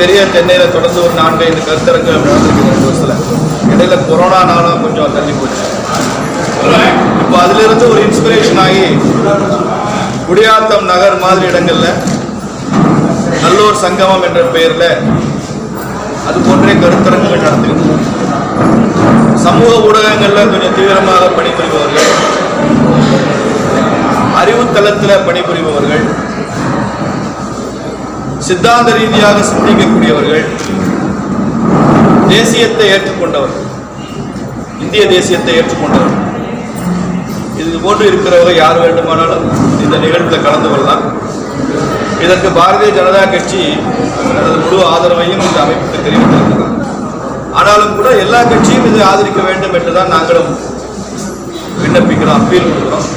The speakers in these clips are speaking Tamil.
தெரிய சென்னையில் தொடர்ந்து ஒரு 4-5 கருத்தரங்கு நடந்திருக்கு 2 வருஷத்தில். இடையில கொரோனானால கொஞ்சம் தள்ளி போச்சு. இப்போ அதிலிருந்து ஒரு இன்ஸ்பிரேஷன் ஆகி குடியாத்தம் நகர் மாதிரி இடங்களில் நல்லூர் சங்கமம் என்ற பெயரில் அது போன்றே கருத்தரங்குகள் நடத்திருக்கிறோம். சமூக ஊடகங்களில் கொஞ்சம் தீவிரமாக பணிபுரிபவர்கள், அறிவுத்தளத்தில் பணிபுரிபவர்கள், சித்தாந்த ரீதியாக சிந்திக்கக்கூடியவர்கள், தேசியத்தை ஏற்றுக்கொண்டவர்கள், இந்திய தேசியத்தை ஏற்றுக்கொண்டவர்கள், இது போன்று இருக்கிறவங்க யார் வேண்டுமானாலும் இந்த நிகழ்வில் கலந்து கொள்ளலாம். இதற்கு பாரதிய ஜனதா கட்சி தனது முழு ஆதரவையும் இந்த அமைப்புக்கு தெரிவித்திருக்கிறார். ஆனாலும் கூட எல்லா கட்சியும் இதை ஆதரிக்க வேண்டும் என்றுதான் நாங்களும் விண்ணப்பிக்கிறோம், அப்பீல் கொடுக்கிறோம்.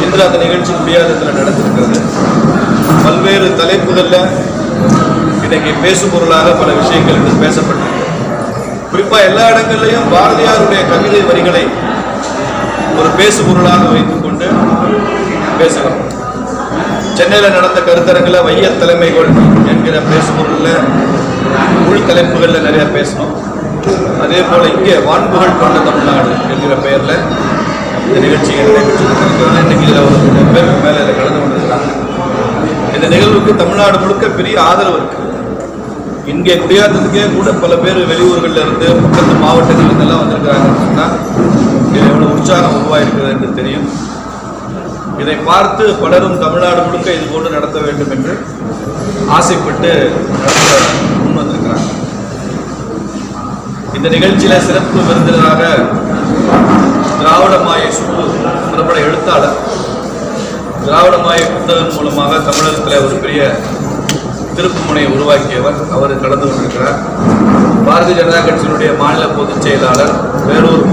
இன்று அந்த நிகழ்ச்சி குடியாத்தத்தில் நடந்திருக்கிறது. பல்வேறு தலைப்புகளில் இன்றைக்கு பேசும் பொருளாக பல விஷயங்கள் இன்று பேசப்பட்டிருக்கு. குறிப்பாக எல்லா இடங்கள்லையும் பாரதியாருடைய கவிதை வரிகளை ஒரு பேசு பொருளாக வைத்துக்கொண்டு பேசுகிறோம். சென்னையில் நடந்த கருத்தரங்கில் வைய தலைமைகள் என்கிற பேசு பொருளில் உள் தலைப்புகளில் நிறைய பேசணும். அதே போல் இங்கே வான்புகள் கொண்ட தமிழ்நாடு என்கிற பெயரில் இந்த நிகழ்ச்சியை நடைபெற்றிருக்கிறது. இன்றைக்கி இதில் ஒரு 3 பேருக்கு மேலே இதில் கலந்து கொண்டிருக்கிறாங்க. இந்த நிகழ்வுக்கு தமிழ்நாடு முழுக்க பெரிய ஆதரவு இருக்குது. இங்கே குடியாத்தத்துக்கே கூட பல பேர் வெளியூர்களில் இருந்து பக்கத்து மாவட்டங்கள்லாம் வந்திருக்கிறாங்கன்னு சொன்னால் இதில் எவ்வளோ உற்சாகம் உருவாயிருக்கிறது என்று தெரியும். இதை பார்த்து பலரும் தமிழ்நாடு முழுக்க இது போன்று நடத்த வேண்டும் என்று ஆசைப்பட்டு நடத்த முன் வந்திருக்கிறாங்க. இந்த நிகழ்ச்சியில் சிறப்பு விருந்தினராக திராவிட மாயை சுப்பு பிரபல எழுத்தாளர், திராவிட மாயை புத்தகம் மூலமாக தமிழகத்தில் ஒரு பெரிய திருப்புமுனையை உருவாக்கியவர், அவர் கலந்து கொண்டிருக்கிறார். பாரதிய ஜனதா கட்சியினுடைய மாநில பொதுச் செயலாளர், வேலூர்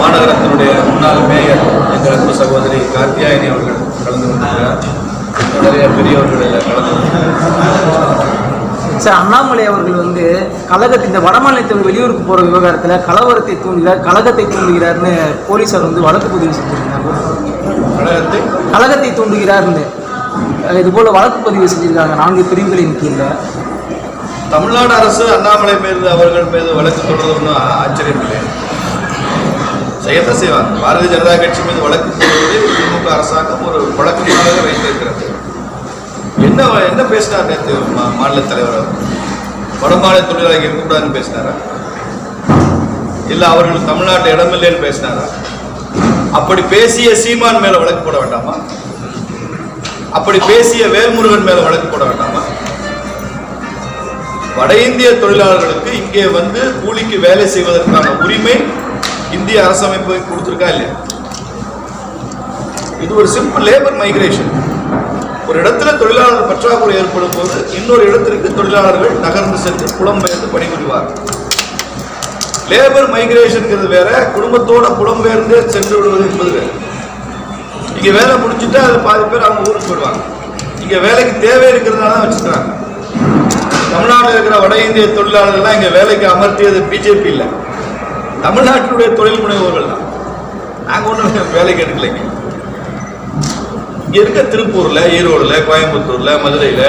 மாநகரத்தினுடைய முன்னாள் மேயர் எங்கள் அன்பு சகோதரி கார்த்தியாயினி அவர்கள் கலந்து கொண்டிருக்கிறார். நிறைய பெரியவர்கள் கலந்து கொண்டிருக்கிறார். சார், அண்ணாமலை அவர்கள் கழகத்தை இந்த வடமாநிலத்தில் வெளியூருக்கு போகிற விவகாரத்தில் கலவரத்தை தூண்டுகிறார், கழகத்தை தூண்டுகிறார்னு போலீஸார் வழக்கு பதிவு செஞ்சிருக்காங்க. கழகத்தை தூண்டுகிறார்னு இதுபோல் வழக்கு பதிவு செஞ்சிருக்காங்க 4 பிரிவுகளின் கீழே. தமிழ்நாடு அரசு அண்ணாமலை மீது அவர்கள் மீது வழக்கு தொடர்ந்து ஆச்சரியம் இல்லை, செய்யத்தான் செய்வாங்க. பாரதிய ஜனதா கட்சி மீது வழக்கு போடுவதை திமுக அரசாங்கம் ஒரு வழக்கமாக வைத்திருக்கிறது. என்ன பேசினார் நேற்று மாநில தலைவர்? வடமாநில தொழிலாளர்கள் இருக்கக்கூடாதுன்னு பேசினாரா? இல்லை அவர்கள் தமிழ்நாட்டில் இடமில்லைன்னு பேசினாரா? அப்படி பேசிய சீமான் மேல வழக்கு போட வேண்டாமா? அப்படி பேசிய வேல்முருகன் மேல வழக்கு போட வேண்டாமா? வட இந்திய தொழிலாளர்களுக்கு இங்கே கூலிக்கு வேலை செய்வதற்கான உரிமை இந்திய அரசமைப்பு கொடுத்திருக்கா இல்லையா? இது ஒரு சிம்பிள் லேபர் மைக்ரேஷன். ஒரு இடத்துல தொழிலாளர் பற்றாக்குறை ஏற்படும் போது இன்னொரு இடத்திற்கு தொழிலாளர்கள் நகர்ந்து சென்று புலம்பெயர்ந்து பணிபுரிவார். லேபர் மைக்ரேஷன் வேற, குடும்பத்தோட புலம்பெயர்ந்து சென்று விடுவது என்பது வேறு. இங்க வேலை முடிச்சுட்டா அது பாதி பேர் அவங்க ஊருக்கு போயிடுவாங்க. இங்க வேலைக்கு தேவை இருக்கிறதுனால வச்சுக்கிறாங்க. தமிழ்நாட்டில் இருக்கிற வட இந்திய தொழிலாளர்கள்லாம் இங்க வேலைக்கு அமர்த்தியது பிஜேபி இல்லை, தமிழ்நாட்டினுடைய தொழில் முனைவோர்கள் தான். நாங்கள் ஒன்றும் வேலைக்கு எடுக்கலைங்க. இங்கே இருக்க திருப்பூரில், ஈரோடில், கோயம்புத்தூரில், மதுரையில்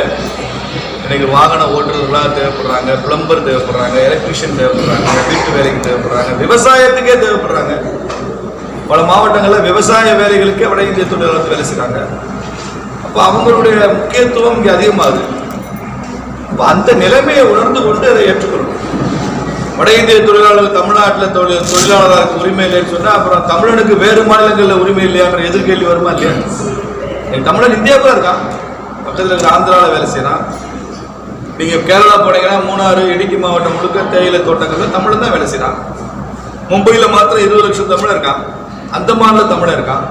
இன்னைக்கு வாகன ஓட்டுநர்களாக தேவைப்படுறாங்க, பிளம்பர் தேவைப்படுறாங்க, எலக்ட்ரிஷியன் தேவைப்படுறாங்க, வீட்டு வேலைக்கு தேவைப்படுறாங்க, விவசாயத்துக்கே தேவைப்படுறாங்க. பல மாவட்டங்களில் விவசாய வேலைகளுக்கே வட இந்திய தொழிலாளர்கள் வேலை செய்கிறாங்க. அப்போ அவங்களுடைய முக்கியத்துவம் இங்கே அதிகமாகுது. அப்போ அந்த நிலைமையை உணர்ந்து கொண்டு அதை ஏற்றுக்கொள்ளணும். வட இந்திய தொழிலாளர்கள் தமிழ்நாட்டில் தொழிலாளர்களுக்கு உரிமை இல்லைன்னு சொன்னால் அப்புறம் தமிழனுக்கு வேறு மாநிலங்களில் உரிமை இல்லையாங்கிற எதிர்கேள்வி வருமா இல்லையா? தமிழன் இந்தியாவில் இருக்கான், பக்கத்தில் இருக்கிற ஆந்திராவில் வேலை செய்யறான். நீங்கள் கேரளா போனீங்கன்னா மூணாறு, இடுக்கி மாவட்டம் முழுக்க தேயிலை தோட்டங்களில் தமிழன் தான் வேலை செய்யறான். மும்பையில் மாத்திரம் 20 லட்சம் தமிழர் இருக்கான், அந்தமானில் தமிழர் இருக்கான்.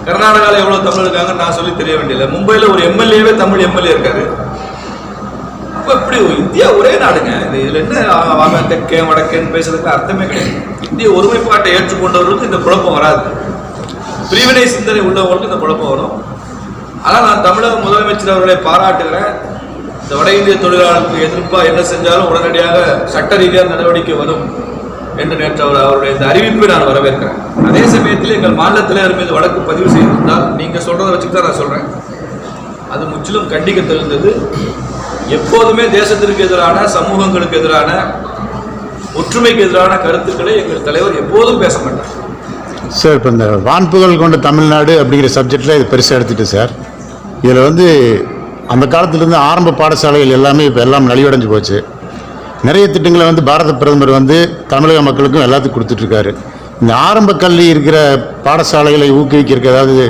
கர்நாடகாவில் எவ்வளோ தமிழ் இருக்காங்கன்னு நான் சொல்லி தெரிய வேண்டியதில்லை. மும்பையில் ஒரு எம்எல்ஏவே தமிழ் எம்எல்ஏ இருக்காரு. இப்படி இந்தியா ஒரே நாடுங்க. இதுல என்ன தெற்கே வடக்கேன்னு பேசுறதுக்கு அர்த்தமே கிடையாது. இந்திய ஒருமைப்பாட்டை ஏற்றுக்கொண்டவர்களுக்கு இந்த குழப்பம் வராது. பிரிவினை சிந்தனை உள்ளவர்களுக்கு இந்த குழப்பம் வரும். ஆனால் நான் தமிழக முதலமைச்சர் அவர்களை பாராட்டுகிறேன். இந்த வட இந்திய தொழிலாளர்களுக்கு எதிர்ப்பாக என்ன செஞ்சாலும் உடனடியாக சட்ட ரீதியாக நடவடிக்கை வரும் என்று நேற்று அவருடைய இந்த அறிவிப்பை நான் வரவேற்கிறேன். அதே சமயத்தில் எங்கள் மாநில தலைவர் மீது வழக்கு பதிவு செய்திருந்தால் நீங்கள் சொல்றதை வச்சுட்டு தான் நான் சொல்றேன், அது முற்றிலும் கண்டிக்க தகுந்தது. எப்போதுமே தேசத்திற்கு எதிரான, சமூகங்களுக்கு எதிரான, ஒற்றுமைக்கு எதிரான கருத்துக்களை எங்கள் தலைவர் எப்போதும் பேச மாட்டார். சார், இப்போ இந்த வான்புகழ் கொண்ட தமிழ்நாடு அப்படிங்கிற சப்ஜெக்டில் இது பெருசாக எடுத்துகிட்டு சார், இதில் வந்து அந்த காலத்திலேருந்து ஆரம்ப பாடசாலைகள் எல்லாமே இப்போ எல்லாம் நலிவடைஞ்சு போச்சு. நிறைய திட்டங்களை வந்து பாரத பிரதமர் வந்து தமிழக மக்களுக்கும் எல்லாத்துக்கும் கொடுத்துட்ருக்காரு. இந்த ஆரம்ப கல்வி இருக்கிற பாடசாலைகளை ஊக்குவிக்கிறதுக்கு ஏதாவது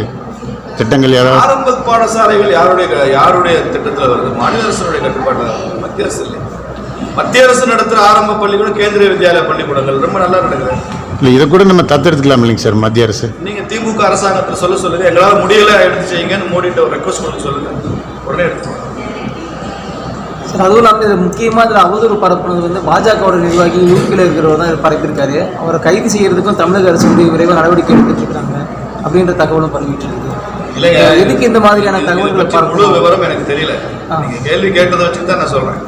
திட்டங்கள் ஏதாவது? ஆரம்ப பாடசாலைகள் யாருடைய திட்டத்தில் வருது? மாநில அரசுடைய கட்டுப்பாட்டில் வருது, மத்திய அரசு இல்லை. மத்திய அரசு நடத்துகிற ஆரம்ப பள்ளிக்கூடம் கேந்திரிய வித்யாலய பள்ளிக்கூடங்கள் ரொம்ப நல்லா நடக்குது. இல்லை, இதை கூட நம்ம தத்தெடுத்துக்கலாம் இல்லைங்க சார் மத்திய அரசு? நீங்கள் திமுக அரசாங்கத்தில் சொல்லுங்க, எங்களால் முடியலை எடுத்து செய்யுங்கன்னு மோடிட்ட ஒரு ரெக்வஸ்ட் பண்ணி சொல்லுங்கள், உடனே எடுத்து சார். அதுவும் இல்லாமல் இது முக்கியமாக இதில் அவதூறு பரப்புனது வந்து பாஜகவோட நிர்வாகி யூபியில் இருக்கிறவர் தான் பரப்பியிருக்காரு. அவரை கைது செய்யறதுக்கும் தமிழக அரசு வந்து விரைவாக நடவடிக்கை எடுத்துட்டு இருக்காங்க அப்படின்ற தகவலும் பரவிட்டு இருக்கு. இல்லைங்க, எதுக்கு இந்த மாதிரியான தகவல்களை முழு விவரம் எனக்கு தெரியல. நீங்க கேள்வி கேட்டதை வச்சு தான் நான் சொல்றேன்.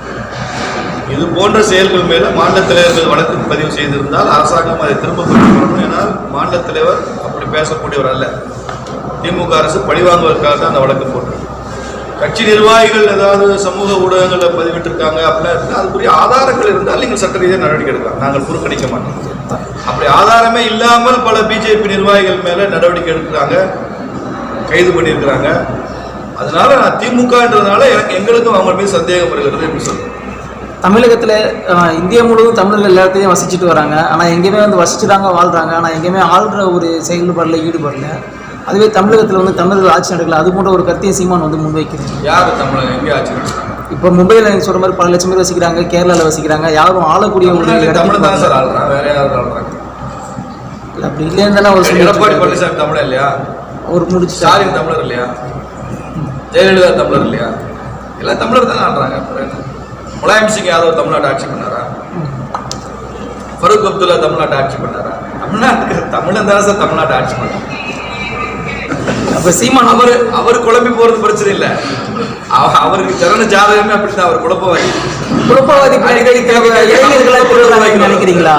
இது போன்ற செயல்கள் மேல மாநில தலைவர்கள் வழக்கு பதிவு செய்திருந்தால் அரசாங்கம் அதை திரும்ப பெற்றுக்கொள்ளணும். ஏன்னால் மாநில தலைவர் அப்படி பேசக்கூடியவர் அல்ல. திமுக அரசு பழிவாங்குவதற்காக தான் அந்த வழக்கு போட்டு, கட்சி நிர்வாகிகள் ஏதாவது சமூக ஊடகங்களில் பதிவிட்டிருக்காங்க அப்படின்னா அதுக்குரிய ஆதாரங்கள் இருந்தால் நீங்கள் சட்ட ரீதியாக நடவடிக்கை எடுக்கலாம். நாங்கள் புறக்கணிக்க மாட்டோம். அப்படி ஆதாரமே இல்லாமல் பல பிஜேபி நிர்வாகிகள் மேல நடவடிக்கை எடுக்கிறாங்க, கைது பண்ணியிருக்கிறாங்க. அதனால நான் திமுகன்றதுனால எங்களுக்கும் அவங்க மீது சந்தேகம் வருகிறது என்று சொல்றேன். தமிழகத்தில் இந்தியா முழுவதும் தமிழர்கள் எல்லாத்தையும் வசிச்சுட்டு வராங்க. ஆனால் எங்கேயுமே வந்து வசிச்சுட்டாங்க, வாழ்கிறாங்க. ஆனால் எங்கேயுமே ஆள்ற ஒரு செயல்பாடில் ஈடுபடல. அதுவே தமிழகத்தில் வந்து தமிழர்கள் ஆட்சி நடக்கல. அது போன்ற ஒரு கருத்தையும் சீமான் வந்து முன்வைக்கிறது. யார் தமிழகம் எங்கே ஆட்சி நடத்துறாங்க? இப்போ மும்பையில் நீங்கள் சொல்கிற மாதிரி பல லட்சம் பேர் வசிக்கிறாங்க, கேரளாவில் வசிக்கிறாங்க. யாரும் ஆளக்கூடிய ஒரு தமிழ் தானே சார் ஆள்றாங்க, வேற யாரும் ஆள்றாங்க? இல்லை, அப்படி இல்லைன்னு தானே ஒரு எடப்பாடி பழனிசாமி தமிழர் இல்லையா? ஒரு முடிச்சு ஸ்டாலின் தமிழர் இல்லையா? ஜெயலலிதா தமிழர் இல்லையா? எல்லாம் தமிழர் தானே ஆள்றாங்க. முலாயம் சிங் யாதவ் தமிழ்நாட்டை ஆட்சி பண்ணாரா? ஃபருக் அப்துல்லா தமிழ்நாட்டை ஆட்சி பண்ணாரா? தமிழ்நாட்டுக்கு தமிழன் தானே சார் தமிழ்நாட்டை ஆட்சி பண்ணார். அப்போ சீமான் அவர் குழம்பி போறது பிரச்சனை இல்லை. அவருக்கு ஜனன ஜாதகமே அப்படித்தான். அவர் குழப்பவாதி. நினைக்கிறீங்களா?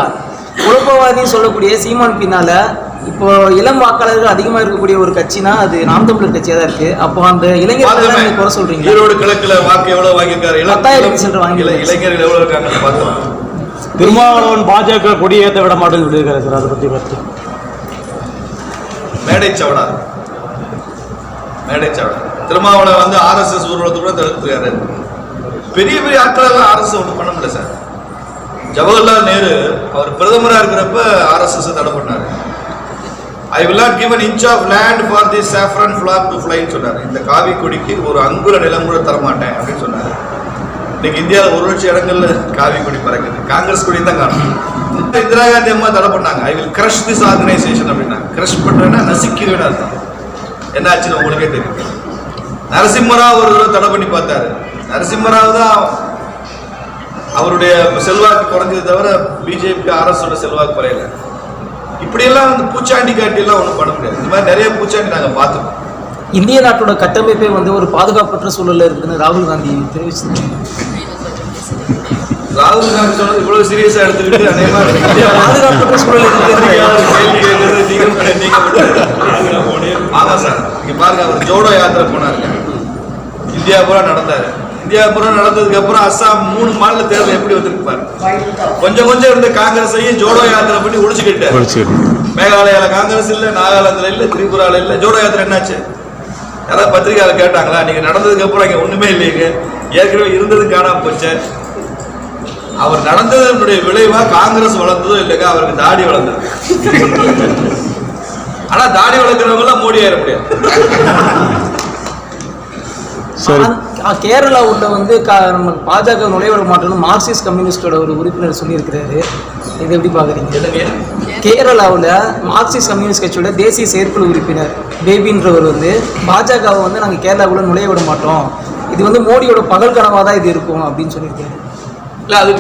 குழப்பவாதி சொல்லக்கூடிய சீமான் பின்னால இப்போ இளம் வாக்காளர்கள் அதிகமா இருக்கக்கூடிய ஒரு கட்சினா அது நாம் தமிழர் கட்சியா தான் இருக்கு. அப்போ அந்த இளைஞர்கள் குறை சொல்றீங்க. ஈரோடு கிழக்குல வாக்கு எவ்வளவு வாங்கியிருக்காரு? 10,000 இளைஞர்கள் எவ்வளவு இருக்காங்க பார்த்தோம். திருமாவளவன் பாஜக கொடியேற்ற விட மாட்டேன்னு சொல்லியிருக்காரு சார், அதை பத்தி பார்த்து. மேடை சவடா திருமாவளவன் வந்து RSS ஊர்வலத்தை கூட தடுத்துருக்காரு. பெரிய பெரிய ஆட்கள் RSS ஒன்றும் பண்ண முடியல சார். ஜவஹர்லால் நேரு அவர் பிரதமராக இருக்கிறப்ப RSS தடை பண்ணாரு. I will not give an inch of land for this saffron flag to fly ன்னு சொன்னார். இந்த காவி கொடிக்கு ஒரு அங்குல நிலம் கூட தரமாட்டேன் அப்படின்னு சொன்னார். இன்னைக்கு இந்தியாவில் 1 லட்சம் இடங்கள்ல காவி கொடி பறக்குது. காங்கிரஸ் கொடி தான் காணும். இந்திரா காந்தி அம்மா தடை பண்ணாங்க. I will crush this organization அப்படின்னா. கிரஷ் பண்றேன்னா நசுக்கிறேன்னு அர்த்தம். என்ன ஆச்சுன்னு உங்களுக்கே தெரியும். நரசிம்மராவ் ஒரு தடவை தடை பண்ணி பார்த்தாரு. நரசிம்மராவ் தான் அவருடைய செல்வாக்கு குறைஞ்சது தவிர பிஜேபி RSS செல்வாக்கு குறையல. இப்படியெல்லாம் வந்து பூச்சாண்டி காட்டியெல்லாம் ஒன்றும் பண்ண முடியாது. இந்த மாதிரி நிறைய பூச்சாண்டி நாங்கள் பார்த்துக்கோம். இந்திய நாட்டோட கட்டமைப்பே வந்து ஒரு பாதுகாப்பற்ற சூழல்ல இருக்குன்னு ராகுல் காந்தி தெரிவிச்சிருக்காங்க. ராகுல் காந்தி சொன்னது இவ்வளவு சீரியஸா எடுத்துக்கிட்டு பாதுகாப்பற்ற சூழல் ஆமா சார். இங்க பாருங்க, அவர் ஜோடோ யாத்திரை போனாருங்க. இந்தியா பூரா நடந்தாரு. இந்தியா பூரா நடந்ததுக்கு அப்புறம் அஸ்ஸாம் 3 மாநில தேர்தல் எப்படி வந்திருப்பாரு. கொஞ்சம் இருந்த காங்கிரஸையும் ஜோடோ யாத்திரை பண்ணி ஒழிச்சுக்கிட்டாரு. மேகாலயால காங்கிரஸ் இல்ல, நாகாலாந்துல இல்ல, திரிபுரால இல்ல. ஜோடோ யாத்திரை என்னாச்சு? யாராவது பத்திரிகையால கேட்டாங்களா? நீங்க நடந்ததுக்கு அப்புறம் இங்க ஒண்ணுமே இல்லைங்க, ஏற்கனவே இருந்தது காணாம போச்சு. அவர் நடந்ததனுடைய விளைவா காங்கிரஸ் வளர்ந்ததோ இல்லைங்க, அவருக்கு தாடி வளர்ந்தது. ஆனா தாடி வளர்க்கிறவங்க எல்லாம் மோடி ஆயிட முடியாது. கேரளாவுல வந்து நம்ம பாஜக நுழைவிட மாட்டோம்னு மார்க்சிஸ்ட் கம்யூனிஸ்டோட ஒரு உறுப்பினர் சொல்லியிருக்கிறாரு. இது எப்படி பாக்குறீங்க? கேரளாவில் மார்க்சிஸ்ட் கம்யூனிஸ்ட் கட்சியோட தேசிய செயற்குழு உறுப்பினர் பேபின்றவர் வந்து பாஜகவை வந்து நாங்கள் கேரளாவுக்குள்ள நுழைய விட மாட்டோம், இது வந்து மோடியோட பகல் கனவாக தான் இது இருக்கும் அப்படின்னு சொல்லியிருக்காரு. இல்ல, அது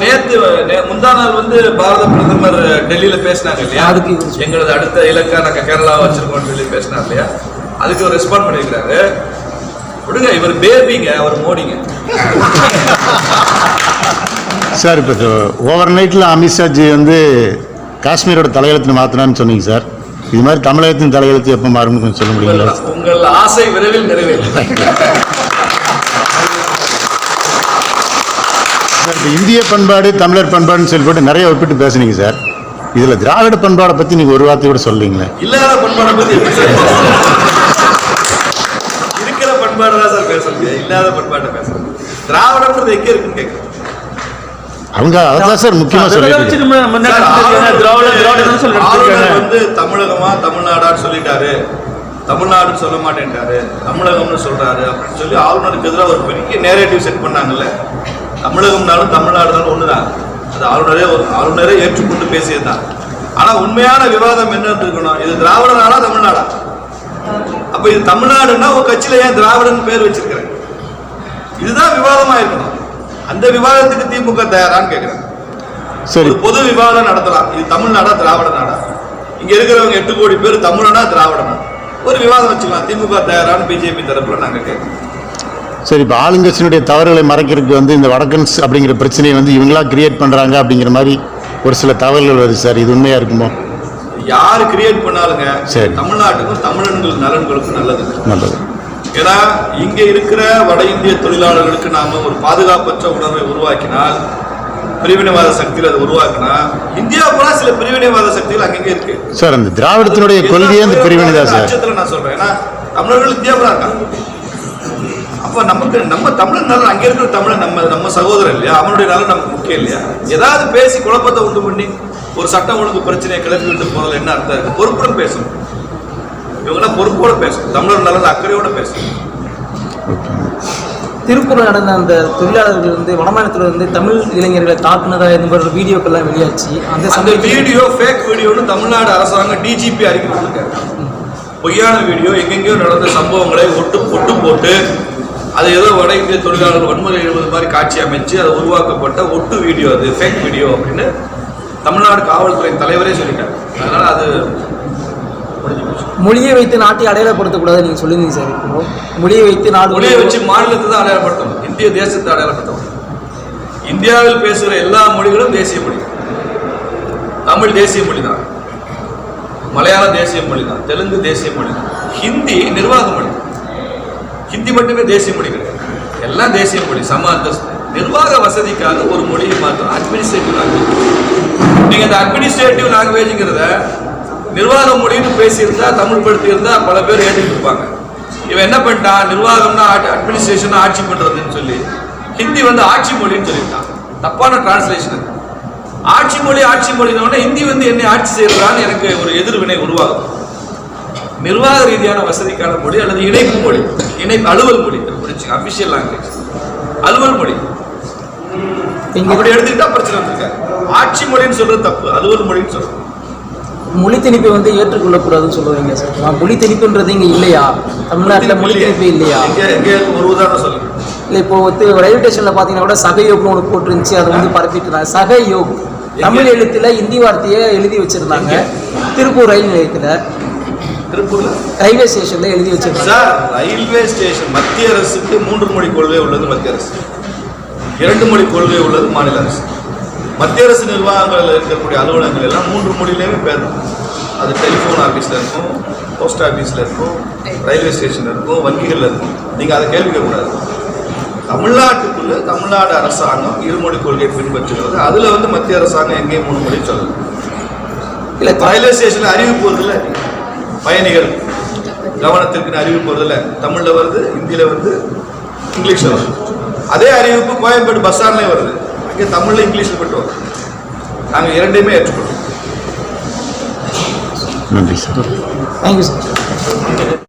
முந்தா நாள் வந்து பாரத பிரதமர் டெல்லியில பேசினாங்க இல்லையா? அதுக்கு எங்களது அடுத்த இலக்கா நாங்க கேரளா வச்சிருக்கோம் சொல்லி பேசினார் இல்லையா? அதுக்கு ஒரு ரெஸ்பாண்ட் பண்ணியிருக்கிறாரு. விடுங்க, இவர் பேபிங்க, அவர் மோடிங்க சார். இப்போ ஓவர் நைட்டில் அமித்ஷாஜி வந்து காஷ்மீரோட தலையெழுத்து மாற்றினான்னு சொன்னீங்க சார். இது மாதிரி தமிழகத்தின் தலையெழுத்து எப்போ மாறும்னு கொஞ்சம் சொல்ல முடியுங்களா? உங்கள் ஆசை விரைவில் நிறைவேறும். இப்போ இந்திய பண்பாடு தமிழர் பண்பாடுன்னு சொல்லிட்டு நிறைய ஒப்பிட்டு பேசுனீங்க சார். இதில் திராவிட பண்பாடை பற்றி நீங்கள் ஒரு வார்த்தை கூட சொல்றீங்களே. இல்லாத பண்பாடை பற்றி எப்படி சார் இருக்கிற பண்பாடு தான் சார் பேசுறீங்க, இல்லாத பண்பாட்டை பேசுறேன். திராவிடம்ன்றது எங்கே இருக்குன்னு கேட்குறேன். அவங்க அதான் சார் முக்கியமாக சொல்லிட்டு வந்து தமிழகமா தமிழ்நாடான்னு சொல்லிட்டாரு, தமிழ்நாடுன்னு சொல்ல மாட்டேன்ட்டாரு, தமிழகம்னு சொல்றாரு அப்படின்னு சொல்லி ஆளுநருக்கு எதிராக ஒரு பெரிய நேரேட்டிவ் செட் பண்ணாங்கல்ல. தமிழகம்னாலும் தமிழ்நாடுனாலும் ஒண்ணுதான். அது ஆளுநரே ஏற்றுக்கொண்டு பேசியதுதான். ஆனா உண்மையான விவாதம் என்ன இருக்கணும், இது திராவிட நாடா தமிழ்நாடா? அப்ப இது தமிழ்நாடுன்னா ஒரு கட்சியில ஏன் திராவிடன் பேர் வச்சிருக்கிறேன், இதுதான் விவாதமா இருக்கணும். அந்த விவாதத்துக்கு திமுக தயாரான்னு கேட்கிறேன். சரி, பொது விவாதம் நடத்தலாம். இது தமிழ்நாடா திராவிட நாடா? இங்க இருக்கிறவங்க 8 கோடி பேர் தமிழனா திராவிடனா? ஒரு விவாதம் வச்சுக்கலாம். திமுக தயாரான்னு பிஜேபி தரப்புல நாங்க கேட்கிறோம். சரி, இப்போ ஆளுங்கட்சியினுடைய தவறுகளை மறைக்கிறதுக்கு வந்து இந்த வடக்கன்ஸ் அப்படிங்கிற பிரச்சனையை வந்து இவங்களா கிரியேட் பண்றாங்க அப்படிங்கிற மாதிரி ஒரு சில தகவல்கள் வருது சார். இது உண்மையா இருக்குமோ? யாரு கிரியேட் பண்ணாலுங்க சரி, தமிழ்நாட்டுக்கும் தமிழர்கள் நலன்களுக்கும் நல்லது நல்லது. ஏன்னா இங்க இருக்கிற வட இந்திய தொழிலாளர்களுக்கு நாம ஒரு பாதுகாப்பற்ற உணர்வை உருவாக்கினால், பிரிவினைவாத சக்தியில் அதை உருவாக்கினா, இந்தியா பூரா சில பிரிவினைவாத சக்திகள் அங்கங்கே இருக்கு சார். அந்த திராவிடத்தினுடைய கொள்கையே அந்த பிரிவினை தான் சார். நான் சொல்றேன், ஏன்னா தமிழர்கள் இந்தியா பூரா இருக்காங்க. அப்ப நமக்கு நம்ம தமிழ் நலன், அங்க இருக்கிற தமிழ் நம்ம சகோதரர் இல்லையா, அவனுடைய நலன் நமக்கு முக்கியம் இல்லையா? ஏதாவது பேசி குழப்பத்தை உண்டு பண்ணி ஒரு சட்டம் ஒழுங்கு பிரச்சனையை கிளப்பி விட்டு போறதுல என்ன அர்த்தம் இருக்கு? பொறுப்புடன் பேசணும். இவங்களாம் பொறுப்போட பேசணும், தமிழர் நலன் அக்கறையோட பேசணும். திருப்பூர் நடந்த அந்த தொழிலாளர்கள் வந்து வடமாநிலத்தில் வந்து தமிழ் இளைஞர்களை தாக்குனதா என்பது வீடியோக்கெல்லாம் வெளியாச்சு. அந்த வீடியோ ஃபேக் வீடியோன்னு தமிழ்நாடு அரசாங்கம் டிஜிபி அறிக்கை கொடுத்துருக்காரு. பொய்யான வீடியோ, எங்கெங்கயோ நடந்த சம்பவங்களை ஒட்டு போட்டு அது ஏதோ வட இந்திய தொழிலாளர்கள் வன்முறை எழுவது மாதிரி காட்சி அமைச்சு அது உருவாக்கப்பட்ட ஒட்டு வீடியோ, அது ஃபேக் வீடியோ அப்படின்னு தமிழ்நாடு காவல்துறை தலைவரே சொல்லிட்டாங்க. அதனால அது மொழியை வைத்து நாட்டை அடையாளப்படுத்தக்கூடாது நீங்க சொல்லுங்க சார். இப்போ மொழியை வைத்து மொழியை வச்சு மாநிலத்தை தான் அடையாளப்படுத்தணும், இந்திய தேசத்தை அடையாளப்படுத்தணும். இந்தியாவில் பேசுகிற எல்லா மொழிகளும் தேசிய மொழி. தமிழ் தேசிய மொழி தான், மலையாளம் தேசிய மொழி தான், தெலுங்கு தேசிய மொழி தான், ஹிந்தி நிர்வாக மொழி. ஹிந்தி மட்டுமே தேசிய மொழி கிடையாது, எல்லாம் தேசிய மொழி. சம அந்தஸ்து. நிர்வாக வசதிக்காக ஒரு மொழியை மாற்றம் அட்மினிஸ்ட்ரேட்டிவ் லாங்குவேஜ். நீங்க அந்த அட்மினிஸ்ட்ரேட்டிவ் லாங்குவேஜ்ங்கிறத நிர்வாக மொழின்னு பேசியிருந்தா, தமிழ் படுத்தி இருந்தா பல பேர் ஏற்றிட்டு இருப்பாங்க. இவன் என்ன பண்ணிட்டான், நிர்வாகம்னா அட்மினிஸ்ட்ரேஷன் ஆட்சி பண்றதுன்னு சொல்லி ஹிந்தி வந்து ஆட்சி மொழின்னு சொல்லிட்டான். தப்பான டிரான்ஸ்லேஷன். ஆட்சி மொழினோட ஹிந்தி வந்து என்னை ஆட்சி செய்யறதான்னு எனக்கு ஒரு எதிர்வினை உருவாகும். நிர்வாக ரீதியான வசதிக்கான மொழி அல்லது இணைப்பு மொழி, அலுவல் மொழி, அபிஷியல் லாங்குவேஜ், அலுவல் மொழி. இப்படி எடுத்துக்கிட்டா பிரச்சனை வந்துருக்க. ஆட்சி மொழின்னு சொல்றது தப்பு, அலுவல் மொழின்னு சொல்றது. மொழி திணிப்பை வந்து ஏற்றுக்கொள்ளக்கூடாதுன்னு சொல்லுவீங்க சார். மொழி திணிப்புன்றது இங்கே இல்லையா? தமிழ்நாட்டில் மொழி திணிப்பு இல்லையா? ஒரு உதாரணம் சொல்லுங்க. இல்லை, இப்போ வந்து ரயில்வே ஸ்டேஷனில் பார்த்தீங்கன்னா கூட சகயோக்னு ஒன்று போட்டுருந்துச்சு, அதை வந்து பரப்பிட்டு இருந்தாங்க. சகயோக் தமிழ் எழுத்தில் ஹிந்தி வார்த்தையை எழுதி வச்சிருந்தாங்க. திருப்பூர் ரயில் நிலையத்தில், திருப்பூர்ல ரயில்வே ஸ்டேஷனில் எழுதி வச்சிருந்தாங்க. சார், ரயில்வே ஸ்டேஷன் மத்திய அரசுக்கு 3 மொழி கொள்கை உள்ளது. மத்திய அரசு 2 மொழி கொள்கை உள்ளது மாநில அரசு. மத்திய அரசு நிர்வாகங்களில் இருக்கக்கூடிய அலுவலகங்கள் எல்லாம் 3 மொழியிலேயுமே பேசணும். அது டெலிஃபோன் ஆஃபீஸில் இருக்கும், போஸ்ட் ஆஃபீஸில் இருக்கும், ரயில்வே ஸ்டேஷனில் இருக்கும், வங்கிகளில் இருக்கும். நீங்கள் அதை கேள்வி கேட்கக்கூடாது. தமிழ்நாட்டுக்குள்ள தமிழ்நாடு அரசாங்கம் 2 மொழி கொள்கையை பின்பற்றுகிறது. அதில் வந்து மத்திய அரசாங்கம் எங்கேயும் 3 மொழி சொல்லணும். இல்லை, ரயில்வே ஸ்டேஷனில் அறிவிப்பு வருதில்ல, பயணிகள் கவனத்திற்கு அறிவிப்பு வருதில்ல, தமிழில் வருது, ஹிந்தியில் வருது, இங்கிலீஷில் வருது. அதே அறிவிப்பு கோயம்பேடு பஸ் ஸ்டாண்ட்லேயும் வருது. அங்கே தமிழில் இங்கிலீஷில் மட்டும் வரும். நாங்கள் 2யுமே ஏற்றுக்கொள்வோம். நன்றி சார். Thank you sir.